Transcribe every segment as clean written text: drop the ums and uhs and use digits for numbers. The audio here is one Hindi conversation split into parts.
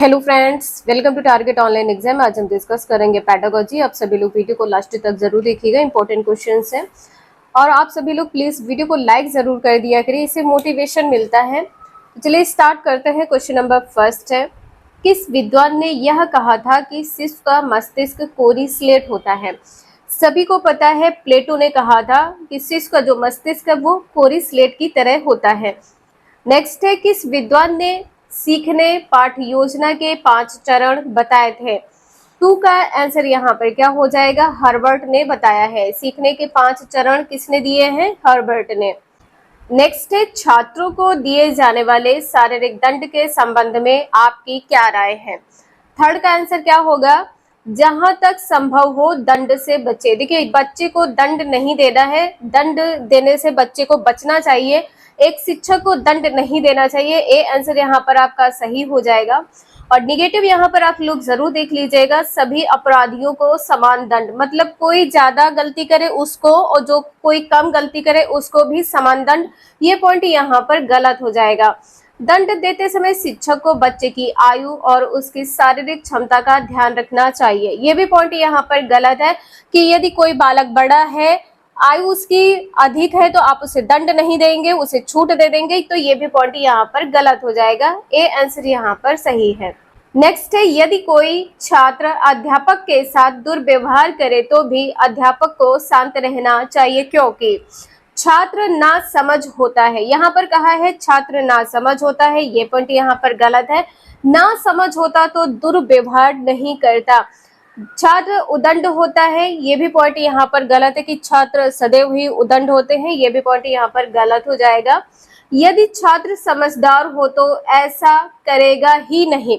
Hello friends, welcome to target online exam. आज हम डिस्कस करेंगे पैडागोजी। आप सभी लोग वीडियो को लास्ट तक जरूर देखिएगा, इंपॉर्टेंट क्वेश्चंस हैं। और आप सभी लोग प्लीज वीडियो को लाइक जरूर कर दिया करिए, इससे मोटिवेशन मिलता है। तो चलिए स्टार्ट करते हैं। क्वेश्चन नंबर फर्स्ट है, किस विद्वान ने यह कहा था कि शिशु का मस्तिष्क कोरी स्लेट होता है? सभी को पता है, प्लेटो ने कहा था कि शिशु का जो मस्तिष्क है वो कोरी स्लेट की तरह होता है। नेक्स्ट है, किस विद्वान ने सीखने पाठ योजना के 5 चरण बताए थे? 2 का आंसर यहाँ पर क्या हो जाएगा? हर्बर्ट ने बताया है। सीखने के 5 चरण किसने दिए हैं? हर्बर्ट ने। नेक्स्ट है, छात्रों को दिए जाने वाले शारीरिक दंड के संबंध में आपकी क्या राय है? 3rd का आंसर क्या होगा? जहां तक संभव हो दंड से बचे। देखिए, बच्चे को दंड नहीं देना है, दंड देने से बच्चे को बचना चाहिए। एक शिक्षक को दंड नहीं देना चाहिए। ए आंसर यहाँ पर आपका सही हो जाएगा। और निगेटिव यहाँ पर आप लोग जरूर देख लीजिएगा, सभी अपराधियों को समान दंड, मतलब कोई ज्यादा गलती करे उसको और जो कोई कम गलती करे उसको भी समान दंड। ये पॉइंट यहाँ पर गलत हो जाएगा। दंड देते समय शिक्षक को बच्चे की आयु और उसकी शारीरिक क्षमता का ध्यान रखना चाहिए। ये भी पॉइंट यहाँ पर गलत है कि यदि कोई बालक बड़ा है, आयु उसकी अधिक है, तो आप उसे दंड नहीं देंगे, उसे छूट दे देंगे। तो ये भी पॉइंट यहाँ पर गलत हो जाएगा। ए आंसर यहाँ पर सही है। नेक्स्ट है, यदि कोई छात्र अध्यापक के साथ दुर्व्यवहार करे तो भी अध्यापक को शांत रहना चाहिए, क्योंकि छात्र ना समझ होता है। यहाँ पर कहा है छात्र ना समझ होता है, ये पॉइंट यहाँ पर गलत है। ना समझ होता तो दुर्व्यवहार नहीं करता। छात्र उदंड होता है, ये भी पॉइंट यहाँ पर गलत है कि छात्र सदैव ही उदंड होते हैं, ये भी पॉइंट यहाँ पर गलत हो जाएगा। यदि छात्र समझदार हो तो ऐसा करेगा ही नहीं।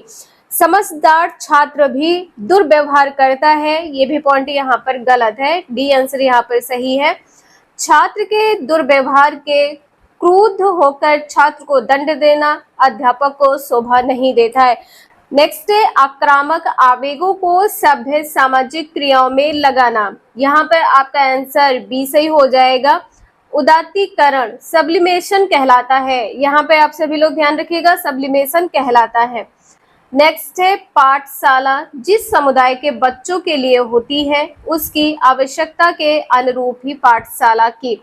समझदार छात्र भी दुर्व्यवहार करता है, ये भी पॉइंट यहाँ पर गलत है। डी आंसर यहाँ पर सही है। छात्र के दुर्व्यवहार के क्रुद्ध होकर छात्र को दंड देना अध्यापक को शोभा नहीं देता है। नेक्स्ट है, आक्रामक आवेगों को सभ्य सामाजिक क्रियाओं में लगाना। यहाँ पर आपका आंसर बी सही हो जाएगा। उदात्तीकरण सब्लिमेशन कहलाता है। यहाँ पे आप सभी लोग ध्यान रखिएगा, सब्लिमेशन कहलाता है। नेक्स्ट है, पाठशाला जिस समुदाय के बच्चों के लिए होती है उसकी आवश्यकता के अनुरूप ही पाठशाला की।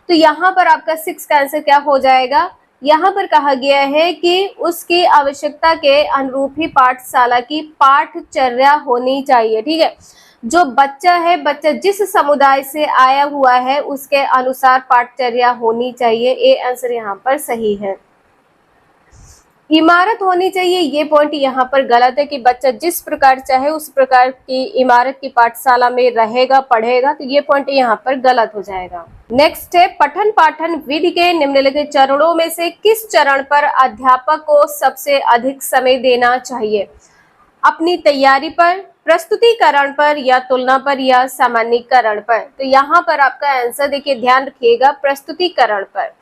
तो यहाँ पर आपका 6 का आंसर क्या हो जाएगा? यहाँ पर कहा गया है कि उसकी आवश्यकता के अनुरूप ही पाठशाला की पाठचर्या होनी चाहिए। ठीक है, जो बच्चा है, बच्चा जिस समुदाय से आया हुआ है उसके अनुसार पाठचर्या होनी चाहिए। ए आंसर यहाँ पर सही है। इमारत होनी चाहिए, ये पॉइंट यहाँ पर गलत है कि बच्चा जिस प्रकार चाहे उस प्रकार की इमारत की पाठशाला में रहेगा, पढ़ेगा। तो ये पॉइंट यहाँ पर गलत हो जाएगा। नेक्स्ट है, पठन पाठन विधि के निम्नलिखित चरणों में से किस चरण पर अध्यापक को सबसे अधिक समय देना चाहिए? अपनी तैयारी पर, प्रस्तुतिकरण पर, या तुलना पर, या सामान्यीकरण पर। तो यहाँ पर आपका आंसर देखिए, ध्यान रखिएगा, प्रस्तुतिकरण पर।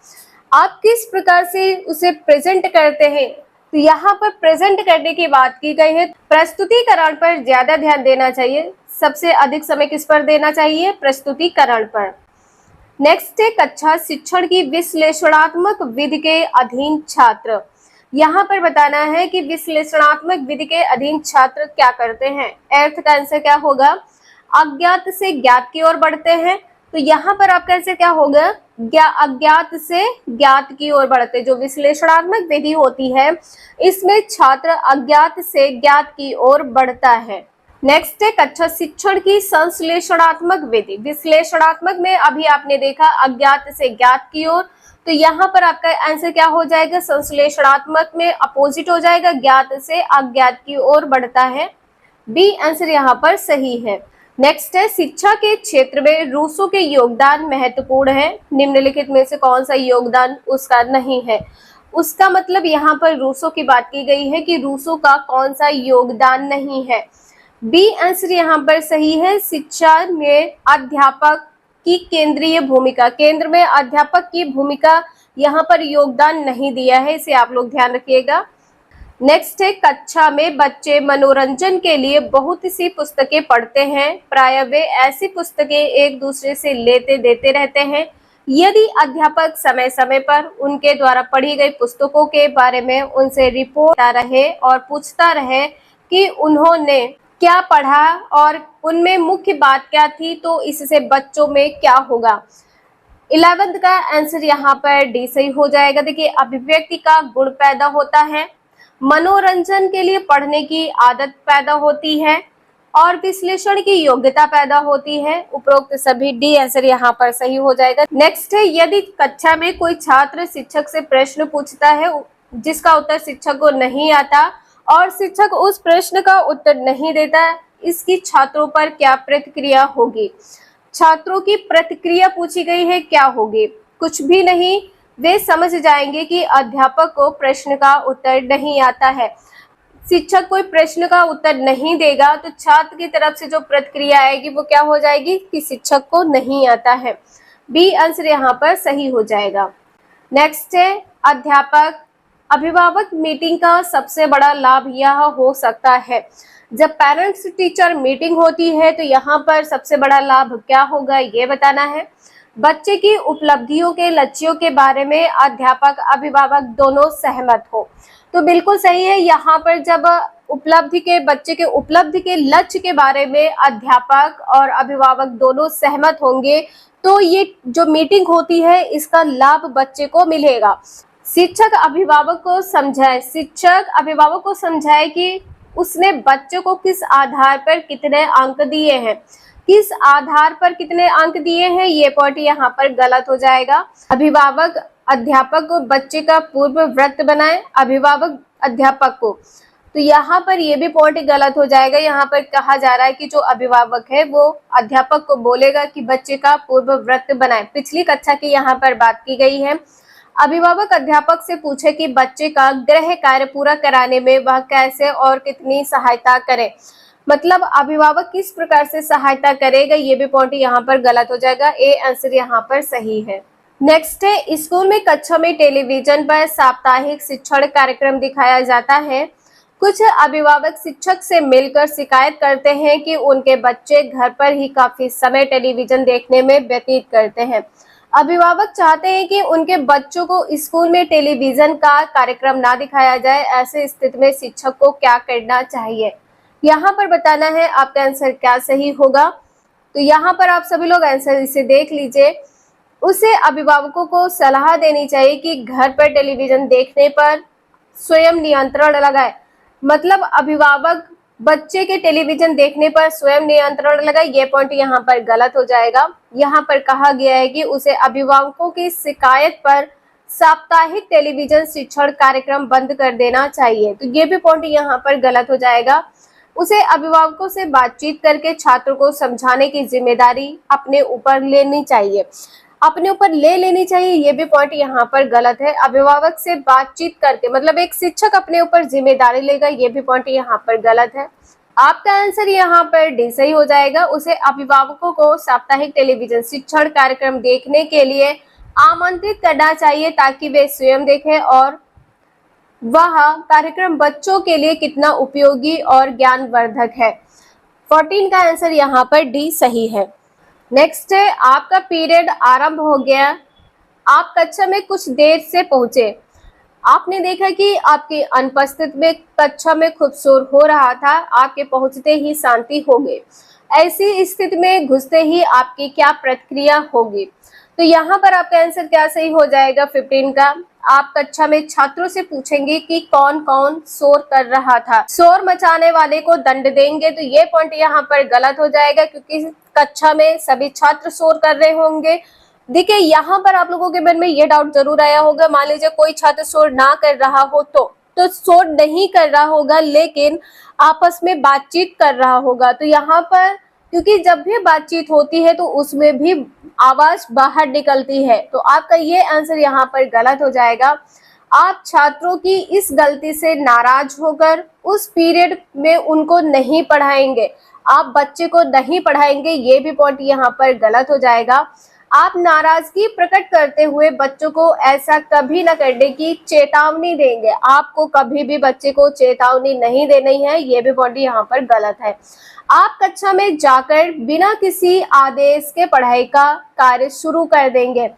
आप किस प्रकार से उसे प्रेजेंट करते हैं, तो यहाँ पर प्रेजेंट करने की बात की गई है। प्रस्तुतिकरण पर ज्यादा ध्यान देना चाहिए। सबसे अधिक समय किस पर देना चाहिए? प्रस्तुतिकरण पर। नेक्स्ट है, कक्षा शिक्षण की विश्लेषणात्मक विधि के अधीन छात्र। यहाँ पर बताना है कि विश्लेषणात्मक विधि के अधीन छात्र क्या करते हैं। 8th का आंसर क्या होगा? अज्ञात से ज्ञात की ओर बढ़ते हैं। तो यहाँ पर आपका आंसर क्या होगा? अज्ञात से ज्ञात की ओर बढ़ते। जो विश्लेषणात्मक विधि होती है इसमें छात्र अज्ञात से ज्ञात की ओर बढ़ता है। नेक्स्ट है, कक्षा शिक्षण की संश्लेषणात्मक विधि। विश्लेषणात्मक में अभी आपने देखा अज्ञात से ज्ञात की ओर, तो यहाँ पर आपका आंसर क्या हो जाएगा? संश्लेषणात्मक में अपोजिट हो जाएगा, ज्ञात से अज्ञात की ओर बढ़ता है। बी आंसर यहाँ पर सही है। नेक्स्ट है, शिक्षा के क्षेत्र में रूसो के योगदान महत्वपूर्ण है। निम्नलिखित में से कौन सा योगदान उसका नहीं है? उसका मतलब यहाँ पर रूसो की बात की गई है कि रूसो का कौन सा योगदान नहीं है। बी आंसर यहाँ पर सही है। शिक्षा में अध्यापक की केंद्रीय भूमिका, केंद्र में अध्यापक की भूमिका यहाँ पर योगदान नहीं दिया है, इसे आप लोग ध्यान रखिएगा। नेक्स्ट है, कक्षा में बच्चे मनोरंजन के लिए बहुत सी पुस्तकें पढ़ते हैं। प्रायः वे ऐसी पुस्तकें एक दूसरे से लेते देते रहते हैं। यदि अध्यापक समय समय पर उनके द्वारा पढ़ी गई पुस्तकों के बारे में उनसे रिपोर्ट रहे और पूछता रहे कि उन्होंने क्या पढ़ा और उनमें मुख्य बात क्या थी, तो इससे बच्चों में क्या होगा। 11th का आंसर यहाँ पर डी सही हो जाएगा। देखिए, अभिव्यक्ति का गुण पैदा होता है, मनोरंजन के लिए पढ़ने की आदत पैदा होती है और विश्लेषण की योग्यता पैदा होती है। उपरोक्त सभी डी आंसर यहाँ पर सही हो जाएगा। नेक्स्ट है, यदि कक्षा में कोई छात्र शिक्षक से प्रश्न पूछता है जिसका उत्तर शिक्षक को नहीं आता और शिक्षक उस प्रश्न का उत्तर नहीं देता, इसकी छात्रों पर क्या प्रतिक्रिया होगी। छात्रों की प्रतिक्रिया पूछी गई है, क्या होगी? कुछ भी नहीं, वे समझ जाएंगे कि अध्यापक को प्रश्न का उत्तर नहीं आता है। शिक्षक कोई प्रश्न का उत्तर नहीं देगा तो छात्र की तरफ से जो प्रतिक्रिया आएगी वो क्या हो जाएगी कि शिक्षक को नहीं आता है। बी आंसर यहाँ पर सही हो जाएगा। नेक्स्ट है, अध्यापक अभिभावक मीटिंग का सबसे बड़ा लाभ यह हो सकता है। जब पेरेंट्स टीचर मीटिंग होती है तो यहाँ पर सबसे बड़ा लाभ क्या होगा ये बताना है। बच्चे की उपलब्धियों के लक्ष्यों के बारे में अध्यापक अभिभावक दोनों सहमत हो, तो बिल्कुल सही है। यहाँ पर जब बच्चे के उपलब्धि के लक्ष्य के बारे में अध्यापक और अभिभावक दोनों सहमत होंगे तो ये जो मीटिंग होती है इसका लाभ बच्चे को मिलेगा। शिक्षक अभिभावक को समझाए कि उसने बच्चों को किस आधार पर कितने अंक दिए हैं। किस आधार पर कितने अंक दिए हैं ये पॉइंट यहाँ पर गलत हो जाएगा। अभिभावक अध्यापक को बच्चे का पूर्व वृत्त बनाए, अभिभावक अध्यापक को, तो यहाँ पर ये भी पॉइंट गलत हो जाएगा। यहाँ पर कहा जा रहा है कि जो अभिभावक है वो अध्यापक को बोलेगा कि बच्चे का पूर्व वृत्त बनाए। पिछली कक्षा की यहाँ पर बात की गई है। अभिभावक अध्यापक से पूछे कि बच्चे का गृह कार्य पूरा कराने में वह कैसे और कितनी सहायता करे, मतलब अभिभावक किस प्रकार से सहायता करेगा, ये भी पॉइंट यहाँ पर गलत हो जाएगा। ए आंसर यहाँ पर सही है। नेक्स्ट है, स्कूल में कक्षा में टेलीविजन पर साप्ताहिक शिक्षण कार्यक्रम दिखाया जाता है। कुछ अभिभावक शिक्षक से मिलकर शिकायत करते हैं कि उनके बच्चे घर पर ही काफी समय टेलीविजन देखने में व्यतीत करते हैं। अभिभावक चाहते हैं कि उनके बच्चों को स्कूल में टेलीविजन का कार्यक्रम ना दिखाया जाए। ऐसे स्थिति में शिक्षक को क्या करना चाहिए, यहाँ पर बताना है आपका आंसर क्या सही होगा। तो यहाँ पर आप सभी लोग आंसर इसे देख लीजिए। उसे अभिभावकों को सलाह देनी चाहिए कि घर पर टेलीविजन देखने पर स्वयं नियंत्रण लगाए, मतलब अभिभावक बच्चे के टेलीविजन देखने पर स्वयं नियंत्रण लगाए, ये पॉइंट यहाँ पर गलत हो जाएगा। यहाँ पर कहा गया है कि उसे अभिभावकों की शिकायत पर साप्ताहिक टेलीविजन शिक्षण कार्यक्रम बंद कर देना चाहिए, तो ये भी पॉइंट यहाँ पर गलत हो जाएगा। उसे अभिभावकों से बातचीत करके छात्रों को समझाने की जिम्मेदारी अपने ऊपर लेनी चाहिए, ये भी पॉइंट यहाँ पर गलत है। अभिभावक से बातचीत करके मतलब एक शिक्षक अपने ऊपर जिम्मेदारी लेगा, ये भी पॉइंट यहाँ पर गलत है। आपका आंसर यहाँ पर डी सही हो जाएगा। उसे अभिभावकों को साप्ताहिक टेलीविजन शिक्षण कार्यक्रम देखने के लिए आमंत्रित करना चाहिए ताकि वे स्वयं देखें और वह कार्यक्रम बच्चों के लिए कितना उपयोगी और ज्ञानवर्धक है। 14 का आंसर यहाँ पर डी सही है। नेक्स्ट है, आपका पीरियड आरंभ हो गया, आप कक्षा में कुछ देर से पहुंचे, आपने देखा कि आपकी अनुपस्थित में कक्षा में खूब शोर हो रहा था, आपके पहुंचते ही शांति हो गई। ऐसी स्थिति में घुसते ही आपकी क्या प्रतिक्रिया होगी। तो यहाँ पर आपका आंसर क्या सही हो जाएगा 15 का। आप कक्षा में छात्रों से पूछेंगे कि कौन कौन शोर कर रहा था, शोर मचाने वाले को दंड देंगे, तो ये पॉइंट यहाँ पर गलत हो जाएगा क्योंकि कक्षा में सभी छात्र शोर कर रहे होंगे। देखिए, यहाँ पर आप लोगों के मन में ये डाउट जरूर आया होगा, मान लीजिए कोई छात्र शोर ना कर रहा हो तो शोर नहीं कर रहा होगा लेकिन आपस में बातचीत कर रहा होगा। तो यहाँ पर क्योंकि जब भी बातचीत होती है तो उसमें भी आवाज बाहर निकलती है, तो आपका ये आंसर यहाँ पर गलत हो जाएगा। आप छात्रों की इस गलती से नाराज होकर उस पीरियड में उनको नहीं पढ़ाएंगे, आप बच्चे को नहीं पढ़ाएंगे, ये भी पॉइंट यहाँ पर गलत हो जाएगा। आप नाराजगी प्रकट करते हुए बच्चों को ऐसा कभी न करने की चेतावनी देंगे। आपको कभी भी बच्चे को चेतावनी नहीं देनी है, ये भी पॉइंट यहाँ पर गलत है। आप कक्षा में जाकर बिना किसी आदेश के पढ़ाई का कार्य शुरू कर देंगे।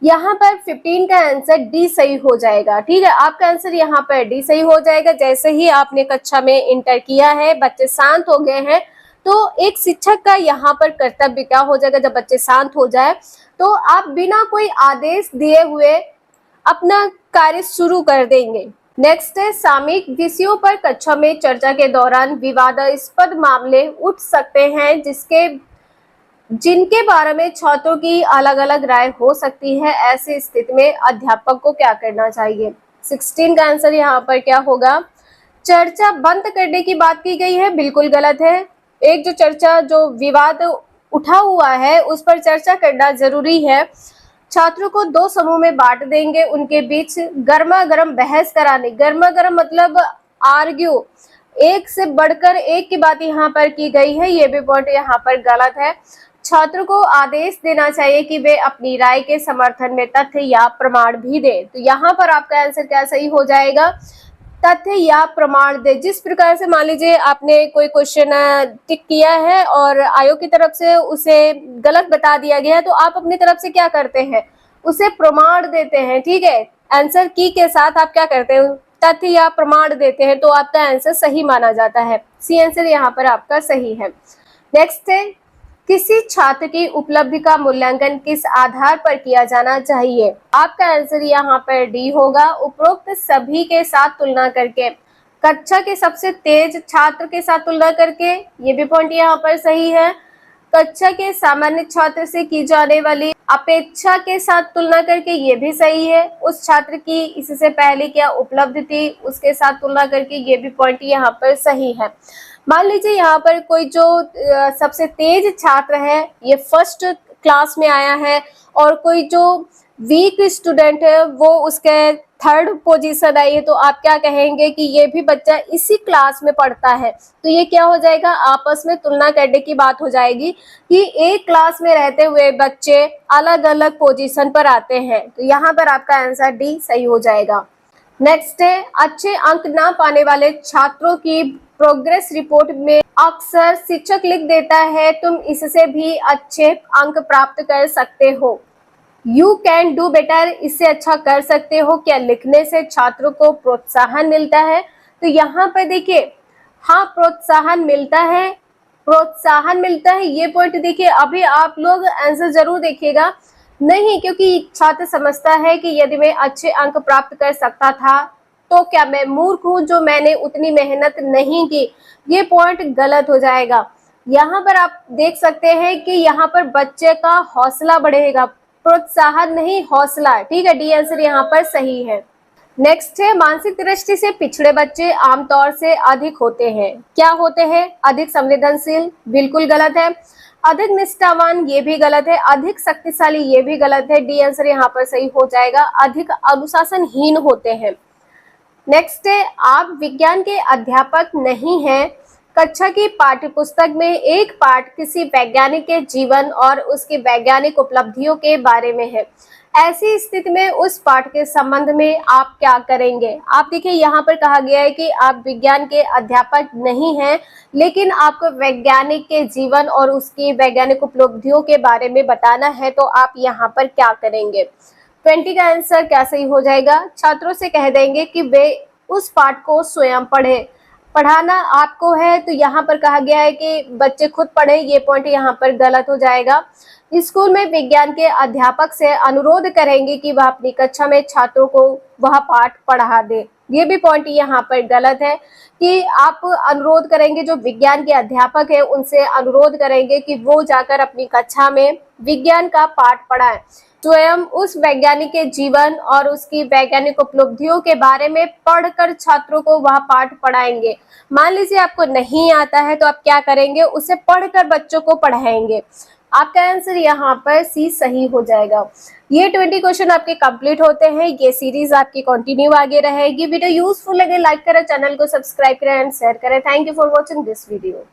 यहाँ पर 15 का आंसर डी सही हो जाएगा। ठीक है, आपका आंसर यहाँ पर डी सही हो जाएगा। जैसे ही आपने कक्षा में इंटर किया है, बच्चे शांत हो गए हैं, तो एक शिक्षक का यहाँ पर कर्तव्य क्या हो जाएगा, जब बच्चे शांत हो जाए तो आप बिना कोई आदेश दिए हुए अपना कार्य शुरू कर देंगे। नेक्स्ट है, सामयिक विषयों पर कक्षा में चर्चा के दौरान विवादास्पद मामले उठ सकते हैं जिनके बारे में छात्रों की अलग अलग राय हो सकती है। ऐसी स्थिति में अध्यापक को क्या करना चाहिए? 16 का आंसर यहाँ पर क्या होगा? चर्चा बंद करने की बात की गई है, बिल्कुल गलत है। एक जो चर्चा, जो विवाद उठा हुआ है, उस पर चर्चा करना जरूरी है। छात्रों को 2 समूह में बांट देंगे, उनके बीच गर्मा गर्म बहस कराने, गर्मा गर्म मतलब आर्ग्यू, एक से बढ़कर एक की बात यहाँ पर की गई है, ये भी पॉइंट यहाँ पर गलत है। छात्रों को आदेश देना चाहिए कि वे अपनी राय के समर्थन में तथ्य या प्रमाण भी दें। तो यहाँ पर आपका आंसर क्या सही हो जाएगा? तथ्य या प्रमाण दे। जिस प्रकार से मान लीजिए आपने कोई क्वेश्चन टिक किया है और आयोग की तरफ से उसे गलत बता दिया गया है, तो आप अपनी तरफ से क्या करते हैं? उसे प्रमाण देते हैं। ठीक है, आंसर की के साथ आप क्या करते हैं? तथ्य या प्रमाण देते हैं, तो आपका आंसर सही माना जाता है। सी आंसर यहाँ पर आपका सही है। नेक्स्ट है, किसी छात्र की उपलब्धि का मूल्यांकन किस आधार पर किया जाना चाहिए? आपका आंसर यहाँ पर डी होगा। उपरोक्त सभी के साथ तुलना करके, कक्षा के सबसे तेज छात्र के साथ तुलना करके, ये भी पॉइंट यहाँ पर सही है। कक्षा के सामान्य छात्र से की जाने वाली अपेक्षा के साथ तुलना करके, ये भी सही है। उस छात्र की इससे पहले क्या उपलब्धि थी, उसके साथ तुलना करके, ये भी पॉइंट यहाँ पर सही है। मान लीजिए यहाँ पर कोई जो सबसे तेज छात्र है, ये फर्स्ट क्लास में आया है, और कोई जो वीक स्टूडेंट है वो उसके 3rd पोजीशन आई है, तो आप क्या कहेंगे कि ये भी बच्चा इसी क्लास में पढ़ता है। तो ये क्या हो जाएगा? आपस में तुलना करने की बात हो जाएगी कि एक क्लास में रहते हुए बच्चे अलग अलग पोजीशन पर आते हैं। तो यहाँ पर आपका आंसर डी सही हो जाएगा। नेक्स्ट है, अच्छे अंक ना पाने वाले छात्रों की प्रोग्रेस रिपोर्ट में अक्सर शिक्षक लिख देता है, तुम इससे भी अच्छे अंक प्राप्त कर सकते हो। यू कैन डू बेटर, इससे अच्छा कर सकते हो। क्या लिखने से छात्रों को प्रोत्साहन मिलता है? तो यहाँ पर देखिए, हाँ प्रोत्साहन मिलता है, प्रोत्साहन मिलता है, ये पॉइंट देखिए। अभी आप लोग आंसर जरूर देखिएगा। नहीं, क्योंकि छात्र समझता है कि यदि मैं अच्छे अंक प्राप्त कर सकता था तो क्या मैं मूर्ख हूँ जो मैंने उतनी मेहनत नहीं की? ये पॉइंट गलत हो जाएगा। यहाँ पर आप देख सकते हैं कि यहाँ पर बच्चे का हौसला बढ़ेगा, प्रोत्साहन नहीं हौसला। ठीक है, डी आंसर यहाँ पर सही है। नेक्स्ट है, मानसिक दृष्टि से पिछड़े बच्चे आमतौर से अधिक होते हैं। क्या होते हैं? अधिक संवेदनशील, बिल्कुल गलत है। अधिक निष्ठावान, ये भी गलत है। अधिक शक्तिशाली, ये भी गलत है। डी आंसर यहाँ पर सही हो जाएगा। अधिक अनुशासनहीन होते हैं। नेक्स्ट है, आप विज्ञान के अध्यापक नहीं हैं। कक्षा की पाठ्यपुस्तक में एक पाठ किसी वैज्ञानिक के जीवन और उसकी वैज्ञानिक उपलब्धियों के बारे में है। ऐसी स्थिति में उस पाठ के संबंध में आप क्या करेंगे? आप देखिए, यहाँ पर कहा गया है कि आप विज्ञान के अध्यापक नहीं हैं, लेकिन आपको वैज्ञानिक के जीवन और उसकी वैज्ञानिक उपलब्धियों के बारे में बताना है, तो आप यहाँ पर क्या करेंगे? 20 का आंसर क्या सही हो जाएगा? छात्रों से कह देंगे कि वे उस पाठ को स्वयं पढ़े। पढ़ाना आपको है, तो यहाँ पर कहा गया है कि बच्चे खुद पढ़े, ये पॉइंट यहाँ पर गलत हो जाएगा। स्कूल में विज्ञान के अध्यापक से अनुरोध करेंगे कि वह अपनी कक्षा में छात्रों को वह पाठ पढ़ा दे। ये भी पॉइंट यहाँ पर गलत है कि आप अनुरोध करेंगे, जो विज्ञान के अध्यापक है उनसे अनुरोध करेंगे कि वो जाकर अपनी कक्षा में विज्ञान का पाठ पढ़ाएं। स्वयं उस वैज्ञानिक के जीवन और उसकी वैज्ञानिक उपलब्धियों के बारे में पढ़कर छात्रों को वह पाठ पढ़ाएंगे। मान लीजिए आपको नहीं आता है, तो आप क्या करेंगे? उसे पढ़कर बच्चों को पढ़ाएंगे। आपका आंसर यहाँ पर सी सही हो जाएगा। ये 20 क्वेश्चन आपके कंप्लीट होते हैं। ये सीरीज आपकी कंटिन्यू आगे रहेगी। वीडियो यूजफुल लगे लाइक करें, चैनल को सब्सक्राइब करें एंड शेयर करें। Thank you for watching this video.